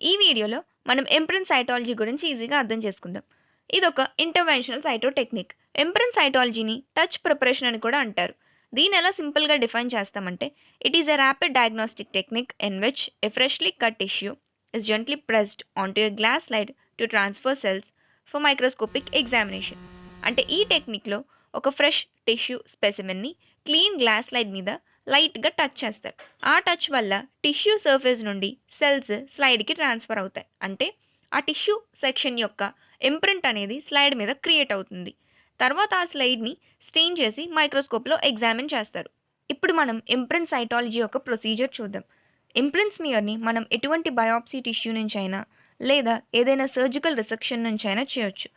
ఈ వీడియోలో మనం ఇంప్రింట్ సైటాలజీ గురించి ఈజీగా అర్థం చేసుకుందాం. ఇదొక ఇంటర్వెన్షనల్ సైటో టెక్నిక్. ఇంప్రింట్ సైటాలజీని టచ్ ప్రిపరేషన్ అని కూడా అంటారు. దీన్ని ఎలా సింపుల్గా డిఫైన్ చేస్తామంటే, it is a rapid diagnostic technique in which a freshly cut tissue is gently pressed onto a glass slide to transfer cells for microscopic examination. అంటే ఈ టెక్నిక్లో ఒక ఫ్రెష్ టిష్యూ స్పెసిమెన్ని క్లీన్ గ్లాస్ స్లైడ్ మీద లైట్గా touch చేస్తారు. ఆ touch వల్ల టిష్యూ సర్ఫేస్ నుండి సెల్స్ స్లైడ్కి ట్రాన్స్ఫర్ అవుతాయి. అంటే ఆ టిష్యూ సెక్షన్ యొక్క ఇంప్రింట్ అనేది స్లైడ్ మీద క్రియేట్ అవుతుంది. తర్వాత ఆ స్లైడ్ని స్టెయిన్ చేసి మైక్రోస్కోప్లో ఎగ్జామిన్ చేస్తారు. ఇప్పుడు మనం ఇంప్రింట్ సైటాలజీ యొక్క ప్రొసీజర్ చూద్దాం. ఇంప్రింట్ స్మియర్ని మనం ఎటువంటి బయాప్సీ టిష్యూ నుంచైనా లేదా ఏదైనా సర్జికల్ రిసెక్షన్ నుంచైనా చేయొచ్చు.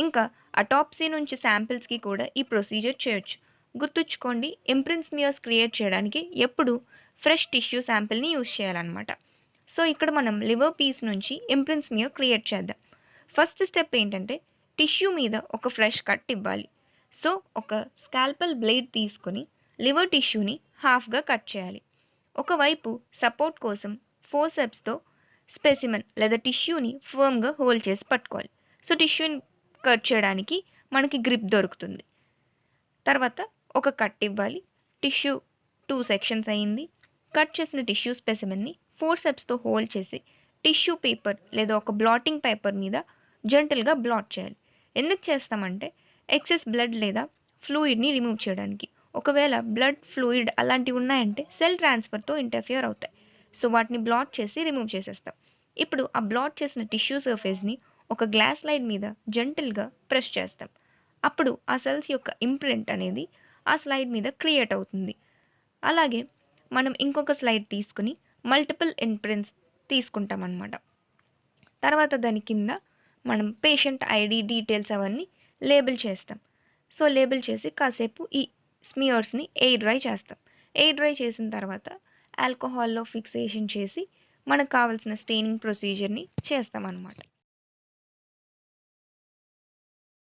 ఇంకా అటాప్సీ నుంచి శాంపిల్స్కి కూడా ఈ ప్రొసీజర్ చేయొచ్చు. గుర్తుంచుకోండి, ఇంప్రింట్ స్మియర్స్ క్రియేట్ చేయడానికి ఎప్పుడు ఫ్రెష్ టిష్యూ శాంపిల్ని యూజ్ చేయాలన్నమాట. సో ఇక్కడ మనం లివర్ పీస్ నుంచి ఇంప్రింట్ స్మియర్ క్రియేట్ చేద్దాం. ఫస్ట్ స్టెప్ ఏంటంటే, టిష్యూ మీద ఒక ఫ్రెష్ కట్ ఇవ్వాలి. సో ఒక స్కాల్పల్ బ్లేడ్ తీసుకొని లివర్ టిష్యూని హాఫ్గా కట్ చేయాలి. ఒకవైపు సపోర్ట్ కోసం ఫోర్సెప్స్తో స్పెసిమెన్ లేదా టిష్యూని ఫర్మ్గా హోల్డ్ చేసి పట్టుకోవాలి. సో టిష్యూని కట్ చేయడానికి మనకి గ్రిప్ దొరుకుతుంది. తర్వాత ఒక కట్ ఇవ్వాలి. టిష్యూ 2 సెక్షన్స్ అయ్యింది. కట్ చేసిన టిష్యూ స్పెసిమెన్ని ఫోర్సెప్స్తో హోల్డ్ చేసి టిష్యూ పేపర్ లేదా ఒక బ్లాటింగ్ పేపర్ మీద జెంటల్గా బ్లాట్ చేయాలి. ఎందుకు చేస్తామంటే, ఎక్సెస్ బ్లడ్ లేదా ఫ్లూయిడ్ని రిమూవ్ చేయడానికి. ఒకవేళ బ్లడ్, ఫ్లూయిడ్ అలాంటివి ఉన్నాయంటే సెల్ ట్రాన్స్ఫర్తో ఇంటర్ఫియర్ అవుతాయి. సో వాటిని బ్లాట్ చేసి రిమూవ్ చేసేస్తాం. ఇప్పుడు ఆ బ్లాట్ చేసిన టిష్యూ సర్ఫేస్ని ఒక గ్లాస్ స్లైడ్ మీద జెంటల్గా ప్రెస్ చేస్తాం. అప్పుడు ఆ సెల్స్ యొక్క ఇంప్రింట్ అనేది ఆ స్లైడ్ మీద క్రియేట్ అవుతుంది. అలాగే మనం ఇంకొక స్లైడ్ తీసుకుని మల్టిపుల్ ఇంప్రింట్స్ తీసుకుంటామన్నమాట. తర్వాత దాని కింద మనం పేషెంట్ ఐడి డీటెయిల్స్ అవన్నీ లేబుల్ చేస్తాం. సో లేబుల్ చేసి కాసేపు ఈ స్మియర్స్ని ఎయిర్ డ్రై చేస్తాం. ఎయిర్ డ్రై చేసిన తర్వాత ఆల్కహాల్లో ఫిక్సేషన్ చేసి మనకు కావాల్సిన స్టెయినింగ్ ప్రొసీజర్ని చేస్తామన్నమాట.